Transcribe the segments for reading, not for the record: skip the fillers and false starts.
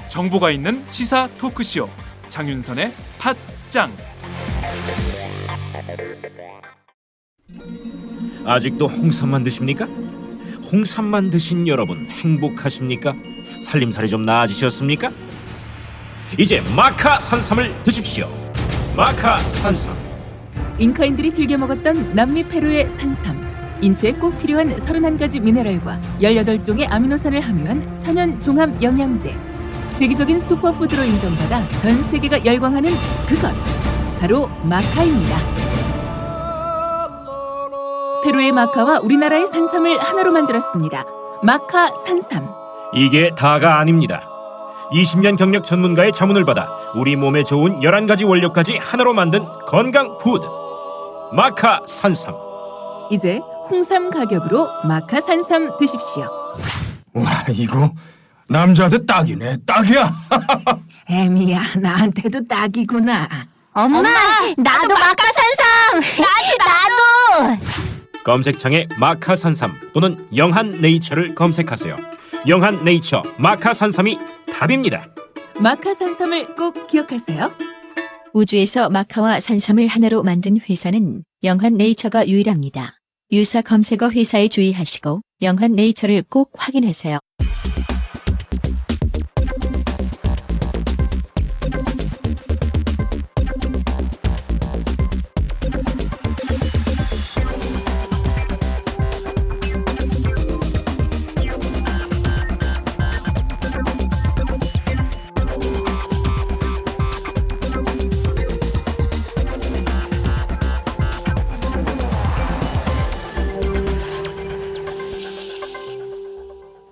정보가 있는 시사 토크쇼 장윤선의 팟짱. 아직도 홍삼만 드십니까? 홍삼만 드신 여러분 행복하십니까? 살림살이 좀 나아지셨습니까? 이제 마카 산삼을 드십시오. 마카 산삼. 잉카인들이 즐겨 먹었던 남미 페루의 산삼. 인체에 꼭 필요한 31가지 미네랄과 18종의 아미노산을 함유한 천연 종합 영양제. 세계적인 슈퍼푸드로 인정받아 전 세계가 열광하는 그것 바로 마카입니다. 페루의 마카와 우리나라의 산삼을 하나로 만들었습니다. 마카 산삼. 이게 다가 아닙니다. 20년 경력 전문가의 자문을 받아 우리 몸에 좋은 11가지 원료까지 하나로 만든 건강 푸드 마카 산삼. 이제 홍삼 가격으로 마카 산삼 드십시오. 와, 이거 남자한테 딱이네. 딱이야. 애미야, 나한테도 딱이구나. 엄마, 나도 마카산삼. 나도. 검색창에 마카 산삼 또는 영한 네이처를 검색하세요. 영한 네이처 마카 산삼이 답입니다. 마카 산삼을 꼭 기억하세요. 우주에서 마카와 산삼을 하나로 만든 회사는 영한 네이처가 유일합니다. 유사 검색어 회사에 주의하시고 영한 네이처를 꼭 확인하세요.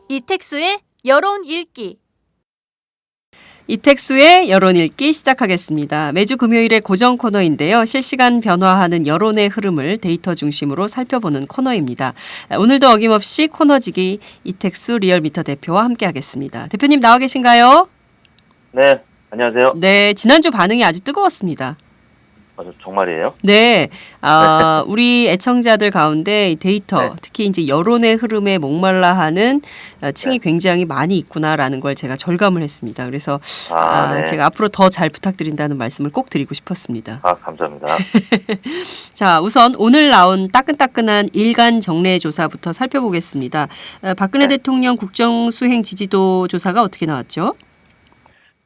이택수의 여론 읽기. 이택수의 여론 읽기 시작하겠습니다. 매주 금요일의 고정 코너인데요. 실시간 변화하는 여론의 흐름을 데이터 중심으로 살펴보는 코너입니다. 오늘도 어김없이 코너지기 이택수 리얼미터 대표와 함께하겠습니다. 대표님 나와 계신가요? 네, 안녕하세요. 네, 지난주 반응이 아주 뜨거웠습니다. 정말이에요? 네, 우리 애청자들 가운데 이 데이터, 네. 특히 이제 여론의 흐름에 목말라하는 층이 네. 굉장히 많이 있구나라는 걸 제가 절감을 했습니다. 그래서 네. 제가 앞으로 더 잘 부탁드린다는 말씀을 꼭 드리고 싶었습니다. 감사합니다. 자, 우선 오늘 나온 따끈따끈한 일간 정례 조사부터 살펴보겠습니다. 박근혜 네. 대통령 국정수행 지지도 조사가 어떻게 나왔죠?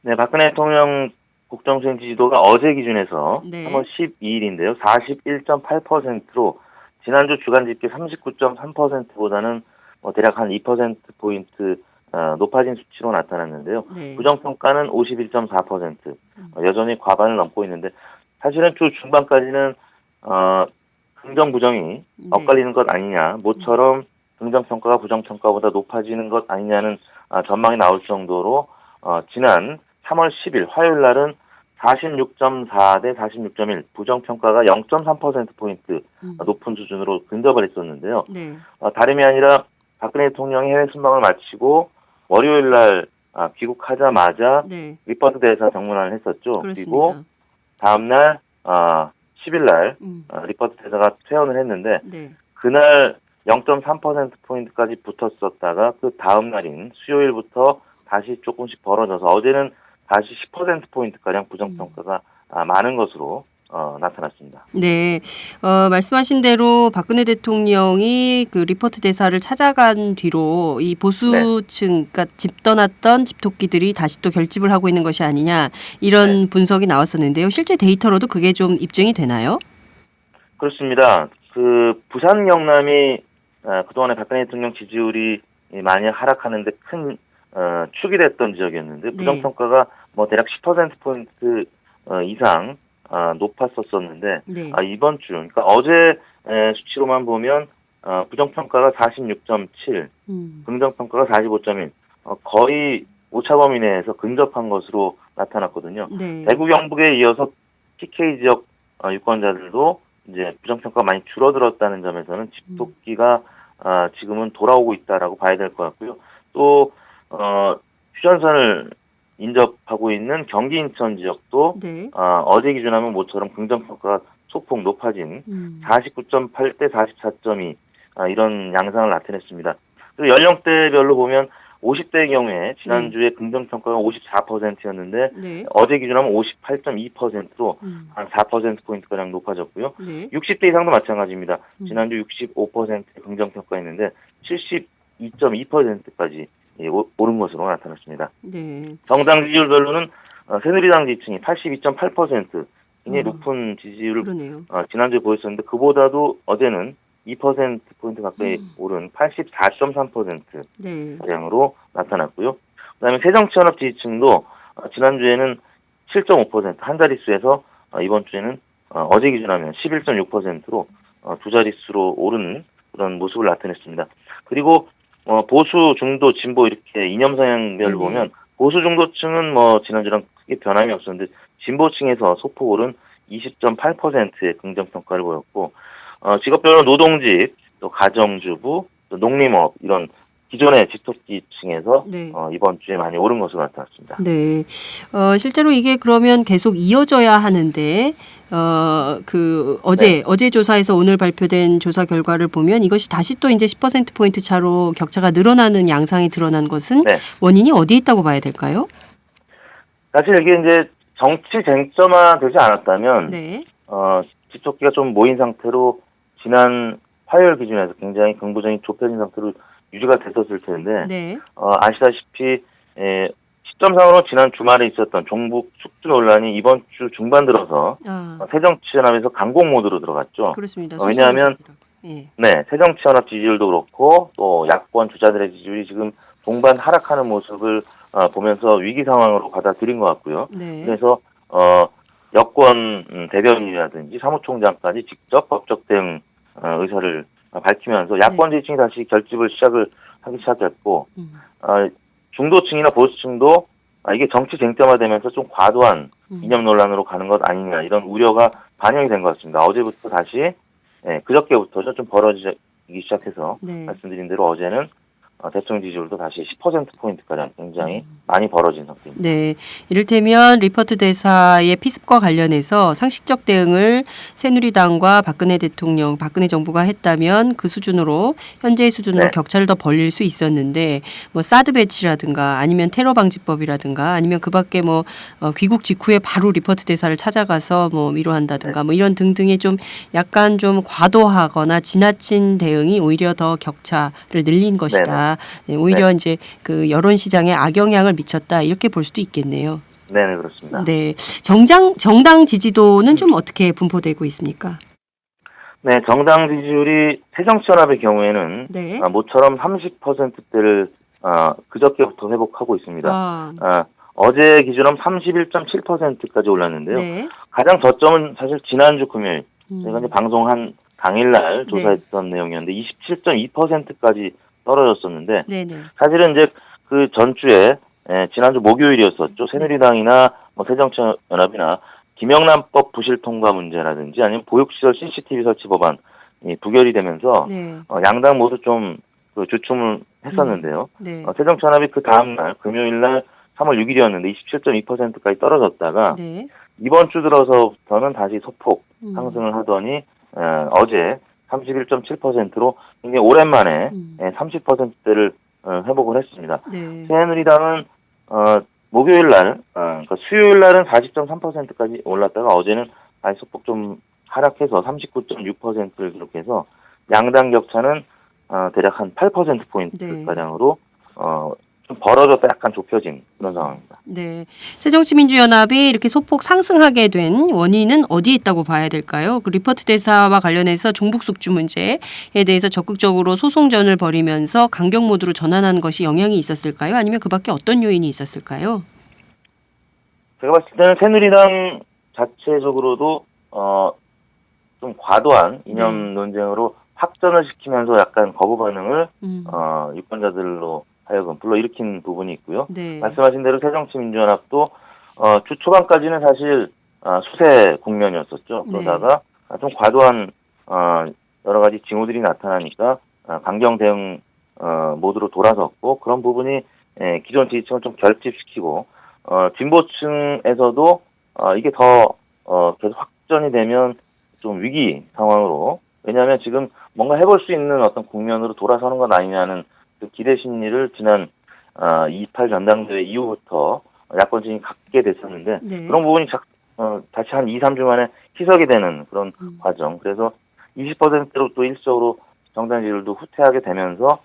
네, 박근혜 대통령 국정수행 지지도가 어제 기준에서 네. 3월 12일인데요. 41.8%로 지난주 주간 집계 39.3%보다는 대략 한 2%포인트 높아진 수치로 나타났는데요. 네. 부정평가는 51.4%, 여전히 과반을 넘고 있는데 사실은 주 중반까지는 긍정 부정이 엇갈리는 것 아니냐, 모처럼 긍정평가가 부정평가보다 높아지는 것 아니냐는 전망이 나올 정도로 지난 3월 10일 화요일 날은 46.4 대 46.1, 부정평가가 0.3%포인트 높은 수준으로 근접을 했었는데요. 네. 다름이 아니라 박근혜 대통령이 해외 순방을 마치고 월요일 날 귀국하자마자 네. 리퍼트 대사 방문을 했었죠. 그렇습니다. 그리고 다음 날 10일 날 리퍼트 대사가 퇴원을 했는데 네. 그날 0.3%포인트까지 붙었었다가 그 다음 날인 수요일부터 다시 조금씩 벌어져서 어제는 다시 10%포인트가량 부정평가가 많은 것으로 나타났습니다. 네, 말씀하신 대로 박근혜 대통령이 그 리포트 대사를 찾아간 뒤로 이 보수층, 그러니까 집 떠났던 집토끼들이 다시 또 결집을 하고 있는 것이 아니냐 이런 분석이 나왔었는데요. 실제 데이터로도 그게 좀 입증이 되나요? 그렇습니다. 그 부산 경남이 그동안에 박근혜 대통령 지지율이 많이 하락하는데 큰 축이 됐던 지역이었는데 부정평가가 대략 10%포인트 이상 높았었는데 네. 이번 주, 그러니까 어제 수치로만 보면 부정평가가 46.7, 긍정평가가 45.1, 거의 오차범위 내에서 근접한 것으로 나타났거든요. 네. 대구 경북에 이어서 PK 지역 유권자들도 이제 부정평가가 많이 줄어들었다는 점에서는 집토끼가 지금은 돌아오고 있다라고 봐야 될 것 같고요. 또 휴전선을 인접하고 있는 경기 인천 지역도 네. 어제 기준하면 모처럼 긍정평가가 소폭 높아진 49.8 대 44.2 이런 양상을 나타냈습니다. 그리고 연령대별로 보면 50대의 경우에 지난주에 긍정평가가 54%였는데 네. 어제 기준하면 58.2%로 한 4%포인트가량 높아졌고요. 네. 60대 이상도 마찬가지입니다. 지난주 65% 긍정평가했는데 72.2%까지 오른 것으로 나타났습니다. 네. 정당 지지율별로는 새누리당 지지층이 82.8% 굉장히 높은 지지율을 그러네요. 지난주에 보였었는데 그보다도 어제는 2%포인트 가까이 오른 84.3% 네. 가량으로 나타났고요. 그다음에 새정치연합 지지층도 지난주에는 7.5% 한 자릿수에서 이번 주에는 어제 기준하면 11.6%로 두 자릿수로 오른 그런 모습을 나타냈습니다. 그리고 보수, 중도, 진보 이렇게 이념 성향별로 네네. 보면 보수 중도층은 지난주랑 크게 변함이 없었는데 진보층에서 소폭 오른 20.8%의 긍정평가를 보였고 직업별로 노동직, 또 가정주부, 또 농림업 이런 기존의 집토끼층에서 네. 이번 주에 많이 오른 것으로 나타났습니다. 네. 실제로 이게 그러면 계속 이어져야 하는데, 어제 조사에서 오늘 발표된 조사 결과를 보면 이것이 다시 또 이제 10%포인트 차로 격차가 늘어나는 양상이 드러난 것은 네. 원인이 어디에 있다고 봐야 될까요? 사실 이게 이제 정치 쟁점화되지 않았다면 네. 집토끼가 좀 모인 상태로 지난 화요일 기준에서 굉장히 긍부정이 좁혀진 상태로 유지가 됐었을 텐데 네. 아시다시피 시점상으로 지난 주말에 있었던 종북 축주 논란이 이번 주 중반 들어서 새정치연합에서 강공 모드로 들어갔죠. 그렇습니다. 왜냐하면 예. 네, 새정치연합 지지율도 그렇고 또 야권 주자들의 지지율이 지금 동반 하락하는 모습을 보면서 위기 상황으로 받아들인 것 같고요. 네. 그래서 여권 대변인이라든지 사무총장까지 직접 법적 대응 의사를 밝히면서 야권 지지층이 다시 결집을 하기 시작했고 중도층이나 보수층도 이게 정치 쟁점화되면서 좀 과도한 이념 논란으로 가는 것 아니냐 이런 우려가 반영이 된 것 같습니다. 어제부터 다시 그저께부터 좀 벌어지기 시작해서 네. 말씀드린 대로 어제는 대통령 지지율도 다시 10%포인트가량 굉장히 많이 벌어진 상태입니다. 네. 이를테면 리퍼트 대사의 피습과 관련해서 상식적 대응을 새누리당과 박근혜 정부가 했다면 그 수준으로 현재의 수준으로 네. 격차를 더 벌릴 수 있었는데 사드 배치라든가 아니면 테러 방지법이라든가 아니면 그밖에 귀국 직후에 바로 리퍼트 대사를 찾아가서 위로한다든가 이런 등등의 좀 약간 좀 과도하거나 지나친 대응이 오히려 더 격차를 늘린 것이다. 네, 오히려 이제 그 여론 시장에 악영향을 미쳤다 이렇게 볼 수도 있겠네요. 네, 그렇습니다. 네, 정당 지지도는 좀 어떻게 분포되고 있습니까? 네, 정당 지지율이 새정치연합의 경우에는 네. 모처럼 30%대를 그저께부터 회복하고 있습니다. 아, 어제 기준으로 31.7%까지 올랐는데요. 네. 가장 저점은 사실 지난주 금요일 저희가 이제 방송한 당일날 네. 조사했던 내용이었는데 27.2%까지 떨어졌었는데 네네. 사실은 이제 그 전주에 지난주 목요일이었었죠. 새누리당이나 새정치연합이나 김영란법 부실 통과 문제라든지 아니면 보육시설 CCTV 설치 법안 부결이 되면서 네. 양당 모두 좀 주춤을 했었는데요. 네. 새정치연합이 그 다음날 금요일날 3월 6일이었는데 27.2%까지 떨어졌다가 네. 이번 주 들어서부터는 다시 소폭 상승을 하더니 어제 31.7%로 굉장히 오랜만에 30%대를 회복을 했습니다. 네. 새누리당은 목요일 날, 그러니까 수요일 날은 40.3%까지 올랐다가 어제는 다시 소폭 좀 하락해서 39.6%를 기록해서 양당 격차는 대략 한 8%포인트 가량으로 좀 벌어졌다 약간 좁혀진 그런 상황입니다. 네. 새정치민주연합이 이렇게 소폭 상승하게 된 원인은 어디에 있다고 봐야 될까요? 그 리퍼트 대사와 관련해서 종북 숙주 문제에 대해서 적극적으로 소송전을 벌이면서 강경 모드로 전환한 것이 영향이 있었을까요? 아니면 그 밖에 어떤 요인이 있었을까요? 제가 봤을 때는 새누리당 자체적으로도 좀 과도한 이념 논쟁으로 확전을 시키면서 약간 거부 반응을 유권자들로 하여금 불러일으킨 부분이 있고요. 네. 말씀하신 대로 새정치민주연합도 주 초반까지는 사실 수세 국면이었었죠. 그러다가 좀 과도한 여러 가지 징후들이 나타나니까 강경 대응 모드로 돌아섰고 그런 부분이 기존 지지층을 좀 결집시키고 진보층에서도 이게 더 계속 확전이 되면 좀 위기 상황으로, 왜냐하면 지금 뭔가 해볼 수 있는 어떤 국면으로 돌아서는 것 아니냐는 그 기대 심리를 지난 28 전당대회 이후부터 야권진이 갖게 됐었는데 네. 그런 부분이 다시 한 2, 3주 만에 희석이 되는 그런 과정. 그래서 20%로 또 일시적으로 정당 지지율도 후퇴하게 되면서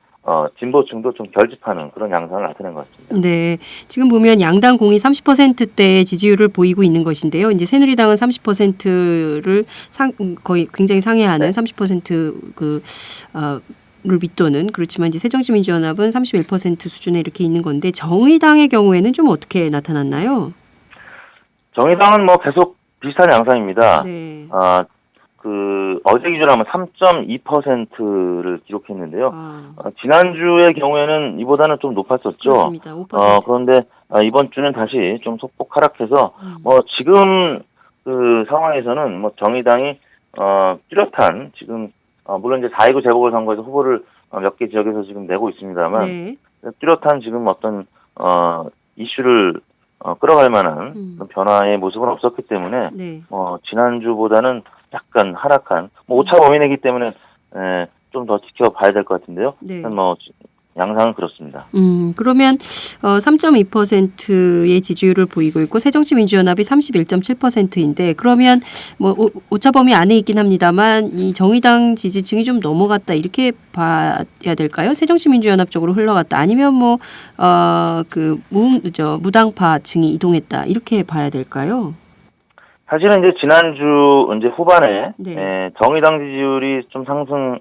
진보층도 좀 결집하는 그런 양상을 나타낸 것 같습니다. 네, 지금 보면 양당 공이 30%대의 지지율을 보이고 있는 것인데요. 이제 새누리당은 30%를 거의 굉장히 상회하는 30%를 밑도는, 그렇지만 이제 새정치민주연합은 31% 수준에 이렇게 있는 건데, 정의당의 경우에는 좀 어떻게 나타났나요? 정의당은 뭐 계속 비슷한 양상입니다. 네. 어제 기준으로 하면 3.2%를 기록했는데요. 지난주의 경우에는 이보다는 좀 높았었죠. 그렇습니다. 5%. 그런데 이번 주는 다시 좀 소폭 하락해서 지금 그 상황에서는 뭐 정의당이 뚜렷한 지금 물론 이제 4.29 재보궐선거에서 후보를 몇 개 지역에서 지금 내고 있습니다만 네. 뚜렷한 지금 어떤 이슈를 끌어갈 만한 그런 변화의 모습은 없었기 때문에 네. 지난주보다는 약간 하락한 오차 범위내기 때문에 좀 더 지켜봐야 될 것 같은데요. 네. 일단 양상은 그렇습니다. 그러면 3.2%의 지지율을 보이고 있고 새정치민주연합이 31.7%인데, 그러면 뭐 오차 범위 안에 있긴 합니다만 이 정의당 지지층이 좀 넘어갔다 이렇게 봐야 될까요? 새정치민주연합 쪽으로 흘러갔다, 아니면 무당파층이 이동했다 이렇게 봐야 될까요? 사실은 이제 지난주 이제 후반에 네. 정의당 지지율이 좀 상승한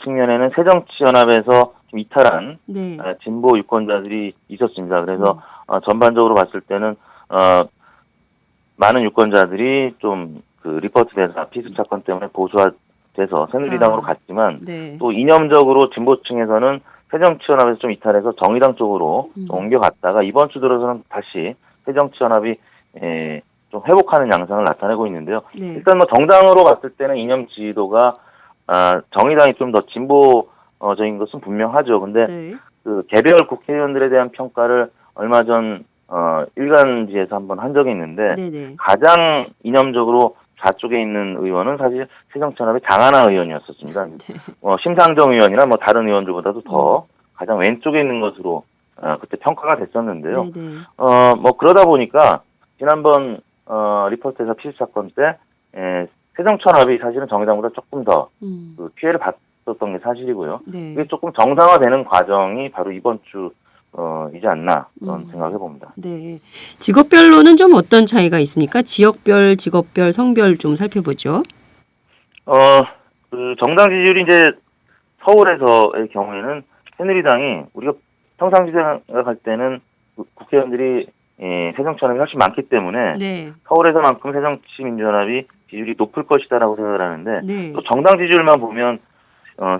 측면에는 새정치연합에서 좀 이탈한 네. 진보 유권자들이 있었습니다. 그래서 전반적으로 봤을 때는 많은 유권자들이 좀 그 리포트 대사 피습 사건 때문에 보수화돼서 새누리당으로 갔지만 네. 또 이념적으로 진보층에서는 새정치연합에서 좀 이탈해서 정의당 쪽으로 좀 옮겨갔다가 이번 주 들어서는 다시 새정치연합이 좀 회복하는 양상을 나타내고 있는데요. 네. 일단 정당으로 봤을 때는 이념 지지도가 정의당이 좀 더 진보적인 것은 분명하죠. 근데 네. 그 개별 국회의원들에 대한 평가를 얼마 전 일간지에서 한번 한 적이 있는데 네네. 가장 이념적으로 좌쪽에 있는 의원은 사실 새정치연합의 장하나 의원이었었습니다. 네. 심상정 의원이나 다른 의원들보다도 더 가장 왼쪽에 있는 것으로 그때 평가가 됐었는데요. 네네. 그러다 보니까 지난번 리포트에서 피습 사건 때 새정치연합이 사실은 정의당보다 조금 더 그 피해를 봤었던 게 사실이고요. 네. 이게 조금 정상화되는 과정이 바로 이번 주이지 않나 그런 생각해 봅니다. 네. 직업별로는 좀 어떤 차이가 있습니까? 지역별, 직업별, 성별 좀 살펴보죠. 그 정당 지지율이 이제 서울에서의 경우에는 새누리당이 우리가 평상시에 생각할 때는 국회의원들이 새정치연합이 훨씬 많기 때문에 네. 서울에서만큼 새정치민주연합이 지지율이 높을 것이다라고 생각을 하는데 네. 또 정당 지지율만 보면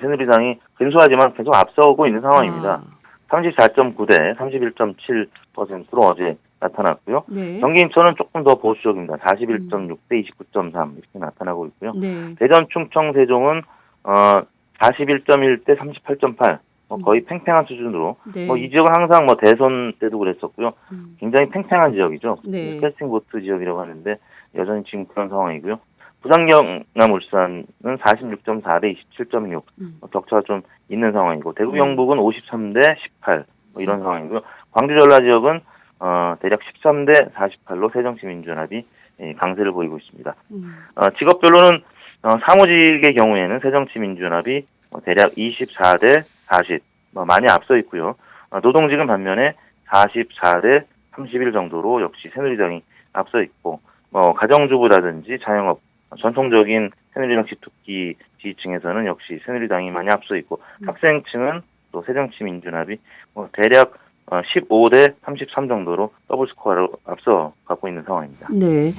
새누리당이 근소하지만 계속 앞서고 있는 상황입니다. 34.9대 31.7%로 어제 나타났고요. 네. 경기 인천은 조금 더 보수적입니다. 41.6대 29.3 이렇게 나타나고 있고요. 네. 대전, 충청, 세종은 41.1대 38.8 거의 팽팽한 수준으로 네. 이 지역은 항상 대선 때도 그랬었고요. 굉장히 팽팽한 지역이죠. 네. 캐스팅 보트 지역이라고 하는데 여전히 지금 그런 상황이고요. 부산, 경남, 울산은 46.4대 27.6 격차가 좀 있는 상황이고 대구, 경북은 53대 18 이런 상황이고요. 광주, 전라 지역은 대략 13대 48로 새정치민주연합이 강세를 보이고 있습니다. 직업별로는 사무직의 경우에는 새정치민주연합이 대략 24대 40 많이 앞서 있고요. 노동직은 반면에 44대 31 정도로 역시 새누리당이 앞서 있고 가정주부라든지 자영업 전통적인 새누리당 집토끼 지지층에서는 역시 새누리당이 많이 앞서 있고 학생층은 또 새정치민주연합이 대략 15대 33 정도로 더블 스코어로 앞서 갖고 있는 상황입니다. 네.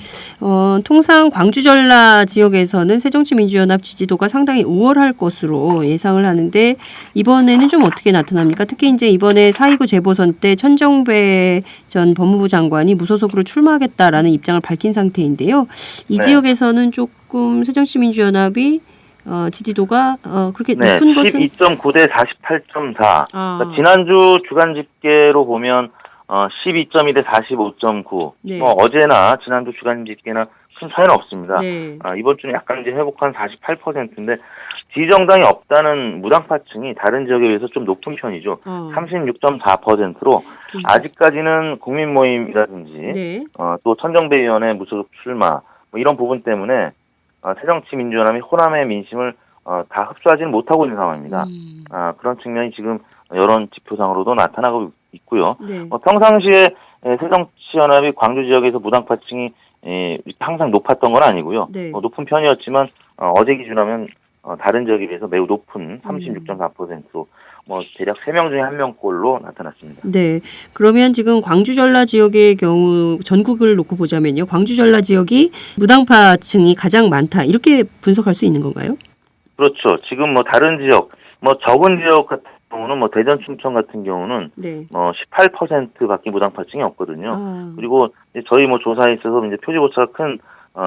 통상 광주 전라 지역에서는 새정치민주연합 지지도가 상당히 우월할 것으로 예상을 하는데 이번에는 좀 어떻게 나타납니까? 특히 이제 이번에 4.29 재보선 때 천정배 전 법무부 장관이 무소속으로 출마하겠다라는 입장을 밝힌 상태인데요. 이 지역에서는 조금 새정치민주연합이 지지도가 그렇게 높은 것은 12.9대 48.4. 그러니까 지난주 주간 집계로 보면 12.2 대 45.9. 네. 어제나 지난주 주간 집계나 큰 차이는 없습니다. 네. 이번 주는 약간 이제 회복한 48%인데 지지정당이 없다는 무당파층이 다른 지역에 비해서 좀 높은 편이죠. 36.4%로 아직까지는 국민모임이라든지 네. 또 천정배위원회 무소속 출마 뭐 이런 부분 때문에 새정치민주연합이 호남의 민심을 다 흡수하지는 못하고 있는 상황입니다. 그런 측면이 지금 여론 지표상으로도 나타나고 있고요. 네. 평상시에 새정치연합이 광주 지역에서 무당파층이 항상 높았던 건 아니고요. 네. 높은 편이었지만 어제 기준하면 다른 지역에 비해서 매우 높은 36.4%로 대략 3명 중에 1명꼴로 나타났습니다. 네. 그러면 지금 광주 전라 지역의 경우 전국을 놓고 보자면요. 광주 전라 지역이 무당파층이 가장 많다. 이렇게 분석할 수 있는 건가요? 그렇죠. 지금 다른 지역, 적은 지역 같은 경우는 대전, 충청 같은 경우는 네. 18%밖에 무당파층이 없거든요. 그리고 저희 조사에 있어서 이제 표지고차가 큰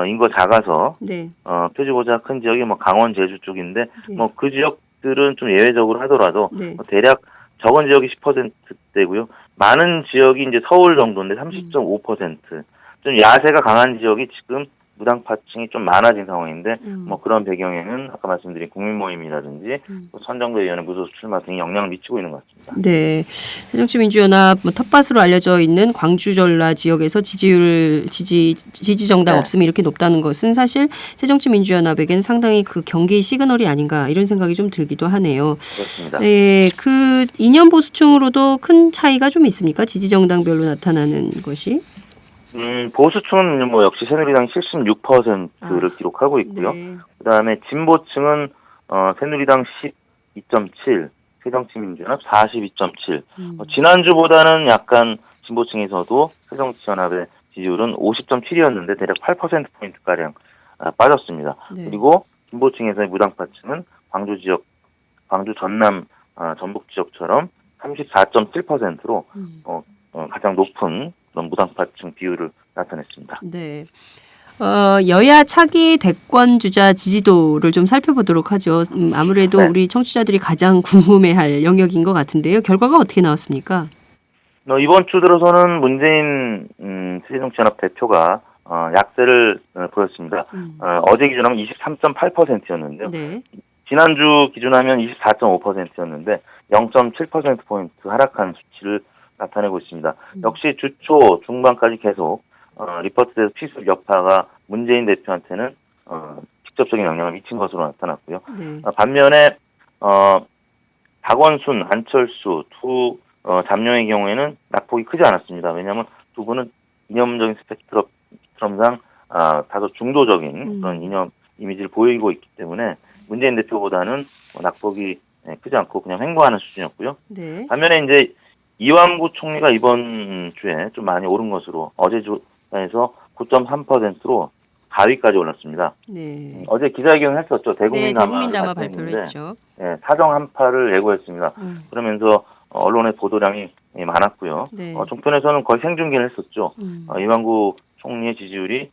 인구가 작아서 네. 표지고차 큰 지역이 강원, 제주 쪽인데 네. 그 지역들은 좀 예외적으로 하더라도 네. 대략 적은 지역이 10%대고요. 많은 지역이 이제 서울 정도인데 30.5%. 좀 야세가 강한 지역이 지금 무당파층이 좀 많아진 상황인데 그런 배경에는 아까 말씀드린 국민모임이라든지 또 선정대위원회 무소속 출마 등이 영향을 미치고 있는 것 같습니다. 네. 새정치민주연합 텃밭으로 알려져 있는 광주 전라 지역에서 지지 정당 네. 없음이 이렇게 높다는 것은 사실 새정치민주연합에겐 상당히 그 경계의 시그널이 아닌가 이런 생각이 좀 들기도 하네요. 그렇습니다. 네. 그 이념 보수층으로도 큰 차이가 좀 있습니까? 지지 정당별로 나타나는 것이? 보수층은 역시 새누리당 76%를 기록하고 있고요. 네. 그다음에 진보층은 새누리당 12.7, 새정치민주연합 42.7. 지난주보다는 약간 진보층에서도 새정치연합의 지지율은 50.7이었는데 대략 8%포인트 가량 빠졌습니다. 네. 그리고 진보층에서의 무당파층은 광주 지역, 광주 전남, 전북 지역처럼 34.7%로 가장 높은 그런 무당파층 비율을 나타냈습니다. 네. 여야 차기 대권 주자 지지도를 좀 살펴보도록 하죠. 아무래도 네. 우리 청취자들이 가장 궁금해할 영역인 것 같은데요. 결과가 어떻게 나왔습니까? 이번 주 들어서는 문재인 새정치연합 대표가 약세를 보였습니다. 어제 기준하면 23.8%였는데요. 네. 지난주 기준하면 24.5%였는데 0.7%포인트 하락한 수치를 나타내고 있습니다. 역시 주초 중반까지 계속 리포트에서 피습 여파가 문재인 대표한테는 직접적인 영향을 미친 것으로 나타났고요. 네. 반면에 박원순, 안철수 두 잠룡의 경우에는 낙폭이 크지 않았습니다. 왜냐하면 두 분은 이념적인 스펙트럼상 다소 중도적인 그런 이념 이미지를 보이고 있기 때문에 문재인 대표보다는 낙폭이 크지 않고 그냥 횡보하는 수준이었고요. 네. 반면에 이제 이완구 총리가 이번 주에 좀 많이 오른 것으로 어제 주에서 9.3%로 4위까지 올랐습니다. 네. 어제 기자회견을 했었죠. 네, 대국민담화 대국민담화 발표를 했죠. 사정 한파를 예고했습니다. 그러면서 언론의 보도량이 많았고요. 네. 종편에서는 거의 생중계를 했었죠. 이완구 총리의 지지율이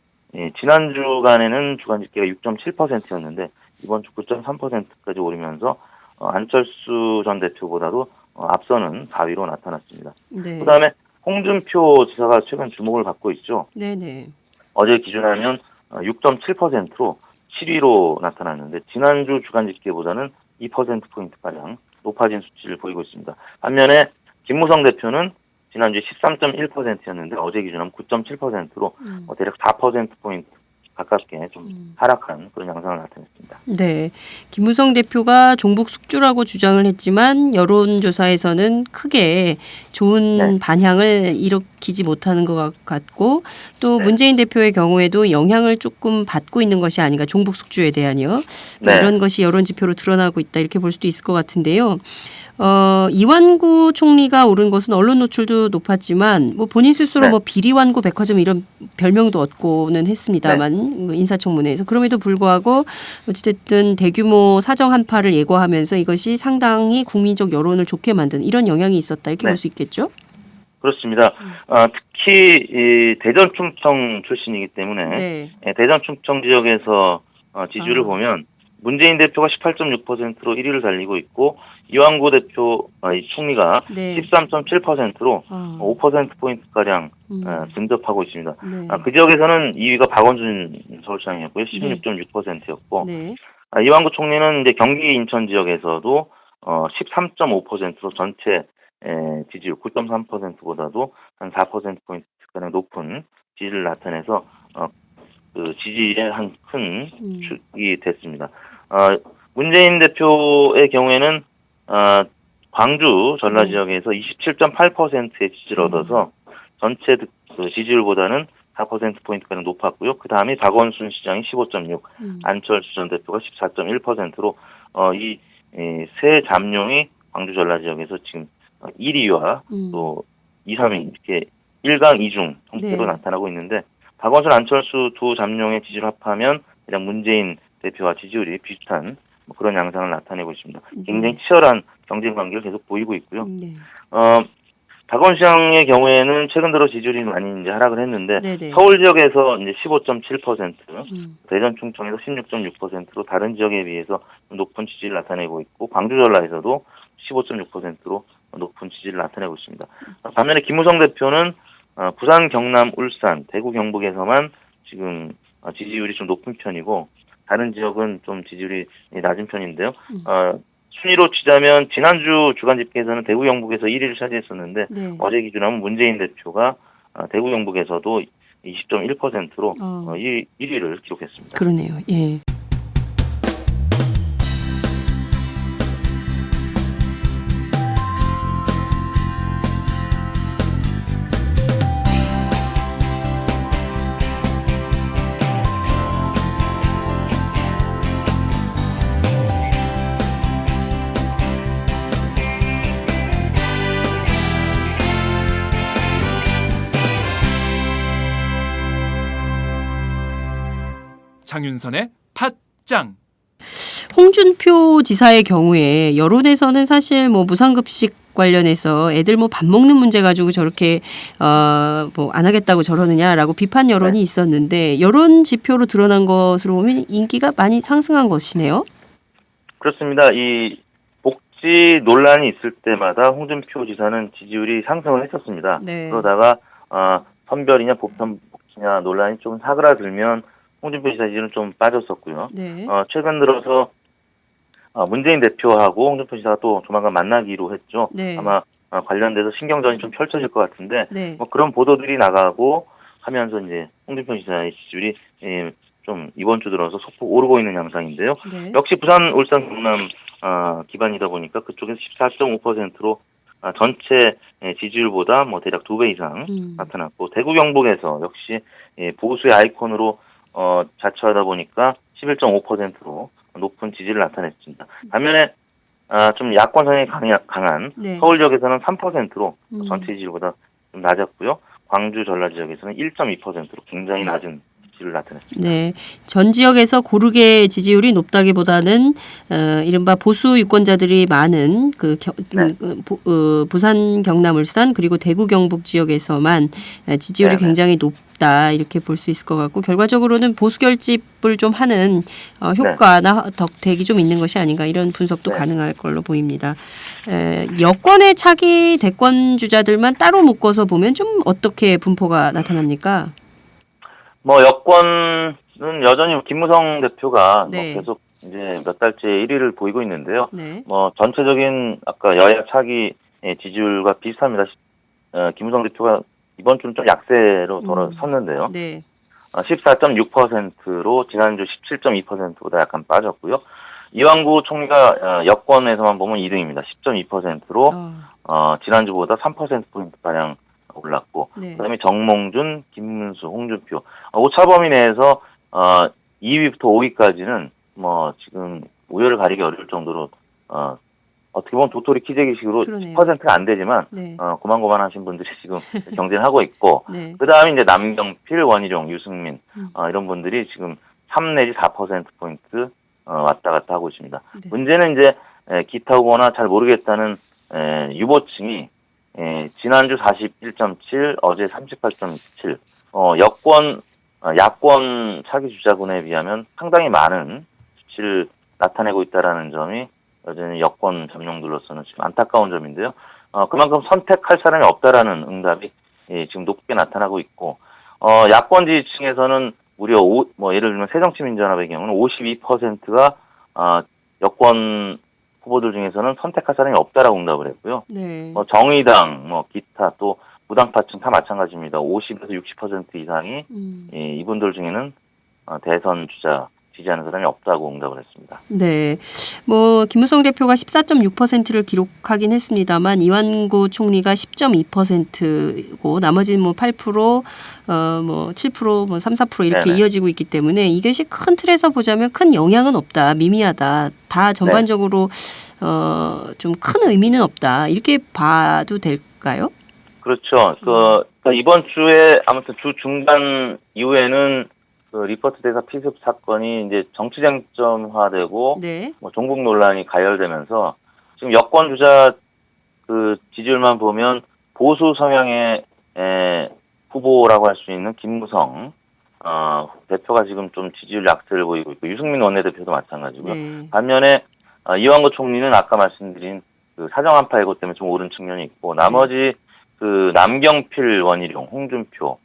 지난 주간에는 주간 집계가 6.7%였는데 이번 주 9.3%까지 오르면서 안철수 전 대표보다도 앞서는 4위로 나타났습니다. 네. 그다음에 홍준표 지사가 최근 주목을 받고 있죠. 네네. 어제 기준하면 6.7%로 7위로 나타났는데 지난주 주간 집계보다는 2%포인트가량 높아진 수치를 보이고 있습니다. 반면에 김무성 대표는 지난주에 13.1%였는데 어제 기준하면 9.7%로 대략 4%포인트 가깝게 좀 하락한 그런 양상을 나타냈습니다. 네. 김무성 대표가 종북 숙주라고 주장을 했지만 여론조사에서는 크게 좋은 네. 반향을 일으키지 못하는 것 같고 또 네. 문재인 대표의 경우에도 영향을 조금 받고 있는 것이 아닌가 종북 숙주에 대한요. 네. 이런 것이 여론 지표로 드러나고 있다 이렇게 볼 수도 있을 것 같은데요. 이완구 총리가 오른 것은 언론 노출도 높았지만 뭐 본인 스스로 네. 뭐 비리완구 백화점 이런 별명도 얻고는 했습니다만 인사청문회에서 그럼에도 불구하고 어찌됐든 대규모 사정 한파를 예고하면서 이것이 상당히 국민적 여론을 좋게 만든 이런 영향이 있었다 이렇게 네. 볼 수 있겠죠? 그렇습니다. 특히 이 대전 충청 출신이기 때문에 네. 대전 충청 지역에서 지지율을 보면 문재인 대표가 18.6%로 1위를 달리고 있고 이완구 대표 이 총리가 네. 13.7%로 아. 5%포인트 가량 근접하고 있습니다. 네. 그 지역에서는 2위가 박원순 서울시장이었고요. 16.6%였고 네. 이완구 총리는 이제 경기 인천 지역에서도 13.5%로 전체 지지율 9.3%보다도 한 4%포인트 가량 높은 지지를 나타내서 그 지지에 한 큰 축이 됐습니다. 문재인 대표의 경우에는 광주 전라 지역에서 27.8%의 지지를 얻어서 전체 그 지지율보다는 4%포인트가량 높았고요. 그 다음에 박원순 시장이 15.6, 안철수 전 대표가 14.1%로 이 세 잠룡이 광주 전라 지역에서 지금 1위와 또 2, 3위 이렇게 1강 2중 형태로 네. 나타나고 있는데 박원순, 안철수 두 잠룡의 지지를 합하면 그냥 문재인 대표와 지지율이 비슷한 그런 양상을 나타내고 있습니다. 굉장히 치열한 경쟁 관계를 계속 보이고 있고요. 네. 박원순 시장의 경우에는 최근 들어 지지율이 많이 이제 하락을 했는데 네네. 서울 지역에서 이제 15.7%, 대전 충청에서 16.6%로 다른 지역에 비해서 높은 지지를 나타내고 있고 광주 전라에서도 15.6%로 높은 지지를 나타내고 있습니다. 반면에 김무성 대표는 부산, 경남, 울산, 대구, 경북에서만 지금 지지율이 좀 높은 편이고 다른 지역은 좀 지지율이 낮은 편인데요. 순위로 치자면 지난주 주간 집계에서는 대구 경북에서 1위를 차지했었는데 네. 어제 기준으로 하면 문재인 대표가 대구 경북에서도 20.1%로 1위를 기록했습니다. 그러네요. 예. 장윤선의 팟짱. 홍준표 지사의 경우에 여론에서는 사실 뭐 무상급식 관련해서 애들 뭐 밥 먹는 문제 가지고 저렇게 뭐 안 하겠다고 저러느냐라고 비판 여론이 있었는데 여론 지표로 드러난 것으로 보면 인기가 많이 상승한 것이네요. 그렇습니다. 이 복지 논란이 있을 때마다 홍준표 지사는 지지율이 상승을 했었습니다. 네. 그러다가 선별이냐 복지냐 논란이 좀 사그라들면 홍준표 지사 지지율은 좀 빠졌었고요. 네. 최근 들어서 문재인 대표하고 홍준표 지사가 또 조만간 만나기로 했죠. 네. 아마 관련돼서 신경전이 좀 펼쳐질 것 같은데 네. 뭐 그런 보도들이 나가고 하면서 이제 홍준표 지사의 지지율이 좀 이번 주 들어서 소폭 오르고 있는 양상인데요. 네. 역시 부산, 울산, 경남 기반이다 보니까 그쪽에서 14.5%로 전체 지지율보다 뭐 대략 2배 이상 나타났고 대구 경북에서 역시 보수의 아이콘으로 자처하다 보니까 11.5%로 높은 지지를 나타냈습니다. 반면에 좀 야권 성향이 강한 네. 서울 지역에서는 3%로 전체 지지율보다 좀 낮았고요. 광주 전라 지역에서는 1.2%로 굉장히 낮은 지지를 나타냈습니다. 네, 전 지역에서 고르게 지지율이 높다기보다는 이른바 보수 유권자들이 많은 부산, 경남, 울산 그리고 대구, 경북 지역에서만 지지율이 네네. 굉장히 높다 이렇게 볼 수 있을 것 같고 결과적으로는 보수 결집을 좀 하는 효과나 덕택이 좀 있는 것이 아닌가 이런 분석도 가능할 걸로 보입니다. 여권의 차기 대권 주자들만 따로 묶어서 보면 좀 어떻게 분포가 나타납니까? 뭐 여권은 여전히 김무성 대표가 네. 뭐 계속 이제 몇 달째 1위를 보이고 있는데요. 네. 뭐 전체적인 아까 여야 차기 지지율과 비슷합니다. 김무성 대표가 이번 주는 좀 약세로 돌아섰는데요. 네. 14.6%로 지난주 17.2%보다 약간 빠졌고요. 이완구 총리가 여권에서만 보면 2등입니다. 10.2%로 지난주보다 3%포인트 가량 올랐고 네. 그다음에 정몽준, 김문수, 홍준표 오차범위 내에서 2위부터 5위까지는 뭐 지금 우열을 가리기 어려울 정도로 어떻게 보면 도토리 키재기식으로 그러네요. 10%가 안 되지만 네. 고만고만하신 분들이 지금 경쟁을 하고 있고 네. 그다음에 이제 남경필, 원희룡, 유승민 이런 분들이 지금 3 내지 4%포인트 왔다 갔다 하고 있습니다. 네. 문제는 이제 기타 후보나 잘 모르겠다는 유보층이 지난주 41.7, 어제 38.7, 야권 차기 주자군에 비하면 상당히 많은 수치를 나타내고 있다라는 점이 여전히 여권 잠룡들로서는 지금 안타까운 점인데요. 그만큼 선택할 사람이 없다라는 응답이 지금 높게 나타나고 있고, 야권 지지층에서는 무려 예를 들면 새정치민주연합의 경우는 52%가 여권 후보들 중에서는 선택할 사람이 없다라고 응답을 했고요. 네. 정의당, 기타 또 무당파층 다 마찬가지입니다. 50에서 60% 이상이 이분들 중에는 대선 주자 지지하는 사람이 없다고 응답을 했습니다. 네. 김무성 대표가 14.6%를 기록하긴 했습니다만 이완구 총리가 10.2%고 나머지는 8%, 7%, 3, 4% 이렇게 네네. 이어지고 있기 때문에 이것이 큰 틀에서 보자면 큰 영향은 없다. 미미하다. 다 전반적으로 좀 큰 의미는 없다. 이렇게 봐도 될까요? 그렇죠. 이번 주에 아무튼 주 중반 이후에는 리포트 대사 피습 사건이 이제 정치쟁점화되고 네. 종북 논란이 가열되면서 지금 여권 주자 지지율만 보면 보수 성향의 후보라고 할 수 있는 김무성 대표가 지금 좀 지지율 약세를 보이고 있고 유승민 원내대표도 마찬가지고요. 네. 반면에 이완구 총리는 아까 말씀드린 사정 한파 예고 때문에 좀 오른 측면이 있고 나머지 남경필, 원희룡, 홍준표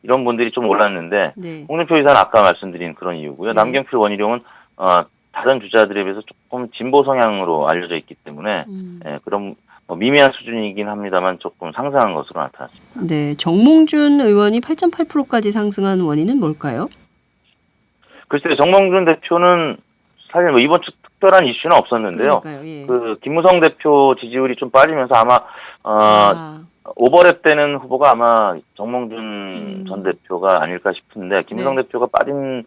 이런 분들이 좀 올랐는데 네. 홍준표 의사는 아까 말씀드린 그런 이유고요. 네. 남경필, 원희룡은 다른 주자들에 비해서 조금 진보 성향으로 알려져 있기 때문에 그런 미미한 수준이긴 합니다만 조금 상승한 것으로 나타났습니다. 네. 정몽준 의원이 8.8%까지 상승한 원인은 뭘까요? 글쎄요, 정몽준 대표는 사실 이번 주 특별한 이슈는 없었는데요. 그러니까요. 예. 김무성 대표 지지율이 좀 빠지면서 아마 오버랩되는 후보가 아마 정몽준 전 대표가 아닐까 싶은데 김무성 네. 대표가 빠진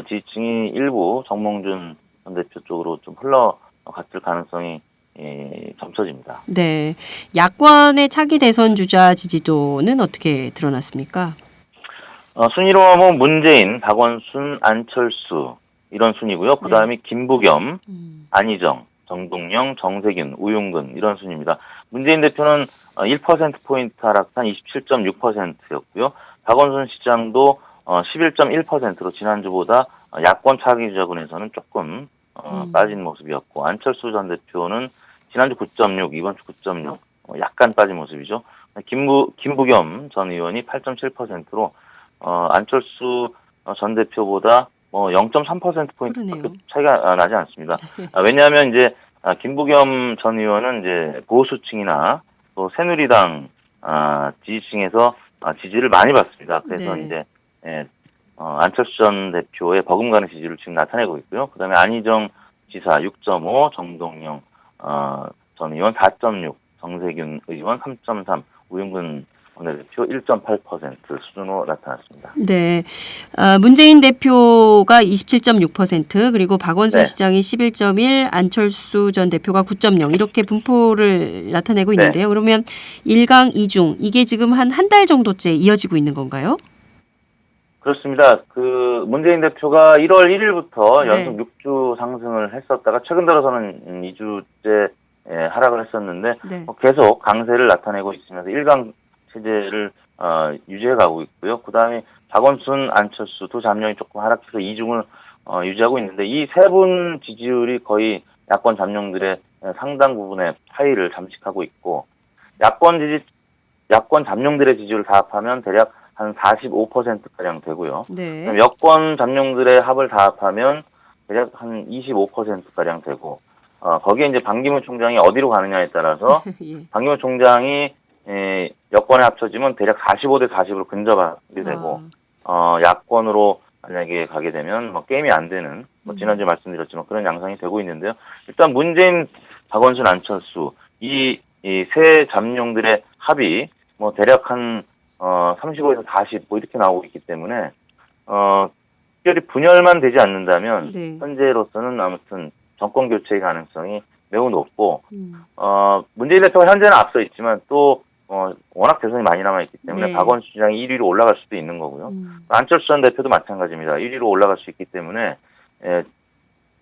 지지층이 일부 정몽준 전 대표 쪽으로 좀 흘러갔을 가능성이 점쳐집니다. 네. 야권의 차기 대선 주자 지지도는 어떻게 드러났습니까? 순위로 하면 문재인, 박원순, 안철수 이런 순이고요. 그 다음이 김부겸, 안희정, 정동영, 정세균, 우용근 이런 순입니다. 문재인 대표는 1%포인트 하락한 27.6%였고요. 박원순 시장도 11.1%로 지난주보다 야권 차기 주자군에서는 조금 빠진 모습이었고 안철수 전 대표는 지난주 9.6, 이번 주 9.6 약간 빠진 모습이죠. 김부겸 전 의원이 8.7%로 안철수 전 대표보다 0.3%포인트 차이가 나지 않습니다. 왜냐하면 이제 김부겸 전 의원은 이제 보수층이나 또 새누리당 지지층에서 지지를 많이 받습니다. 그래서 이제 안철수 전 대표의 버금가는 지지를 지금 나타내고 있고요. 그다음에 안희정 지사 6.5, 정동영 전 의원 4.6, 정세균 의원 3.3, 우영근 원내대표 1.8% 수준으로 나타났습니다. 네. 문재인 대표가 27.6%, 그리고 박원순 시장이 11.1, 안철수 전 대표가 9.0 이렇게 분포를 나타내고 있는데요. 그러면 1강 2중 이게 지금 한 달 정도째 이어지고 있는 건가요? 그렇습니다. 문재인 대표가 1월 1일부터 연속 6주 상승을 했었다가 최근 들어서는 2주째 하락을 했었는데 계속 강세를 나타내고 있으면서 1강 체제를 유지해가고 있고요. 그 다음에 박원순, 안철수 두 잠룡이 조금 하락해서 2중을 유지하고 있는데 이 세 분 지지율이 거의 야권 잠룡들의 상당 부분의 차이를 잠식하고 있고 야권 잠룡들의 지지율을 다 합하면 대략 한 45%가량 되고요. 여권 잠룡들의 합을 다 합하면 대략 한 25%가량 되고 거기에 이제 반기문 총장이 어디로 가느냐에 따라서 반기문 총장이 여권에 합쳐지면 대략 45대 40으로 근접하게 되고 야권으로 만약에 가게 되면 게임이 안 되는 지난주에 말씀드렸지만 그런 양상이 되고 있는데요. 일단 문재인, 박원순, 안철수 이 세 잠룡들의 합이 대략 한 35에서 40 이렇게 나오고 있기 때문에 특별히 분열만 되지 않는다면 현재로서는 아무튼 정권 교체의 가능성이 매우 높고 문재인 대표가 현재는 앞서 있지만 또 워낙 대선이 많이 남아있기 때문에 박원순 시장이 1위로 올라갈 수도 있는 거고요. 안철수 전 대표도 마찬가지입니다. 1위로 올라갈 수 있기 때문에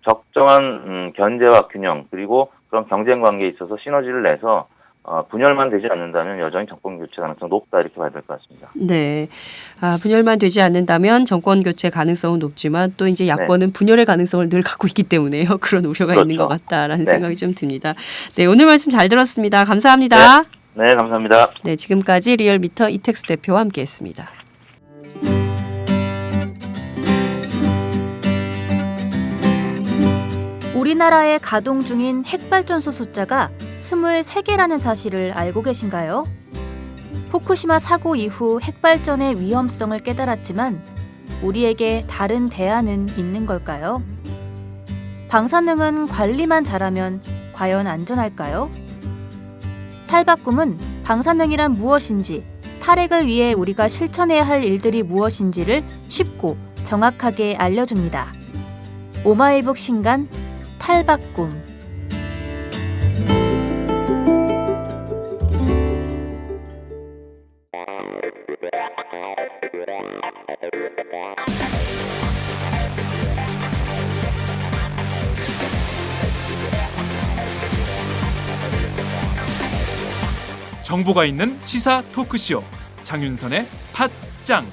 적정한 견제와 균형 그리고 그런 경쟁 관계에 있어서 시너지를 내서 분열만 되지 않는다면 여전히 정권 교체 가능성 높다 이렇게 봐야 될 것 같습니다. 네. 분열만 되지 않는다면 정권 교체 가능성은 높지만 또 이제 야권은 분열의 가능성을 늘 갖고 있기 때문에요. 그런 우려가 있는 것 같다라는 생각이 좀 듭니다. 네, 오늘 말씀 잘 들었습니다. 감사합니다. 네, 감사합니다. 네, 지금까지 리얼미터 이택수 대표와 함께했습니다. 우리나라에 가동 중인 핵발전소 숫자가 23개라는 사실을 알고 계신가요? 후쿠시마 사고 이후 핵발전의 위험성을 깨달았지만 우리에게 다른 대안은 있는 걸까요? 방사능은 관리만 잘하면 과연 안전할까요? 탈바꿈은 방사능이란 무엇인지, 탈핵을 위해 우리가 실천해야 할 일들이 무엇인지를 쉽고 정확하게 알려줍니다. 오마이북 신간 탈바꿈. 정보가 있는 시사 토크쇼 장윤선의 팟짱.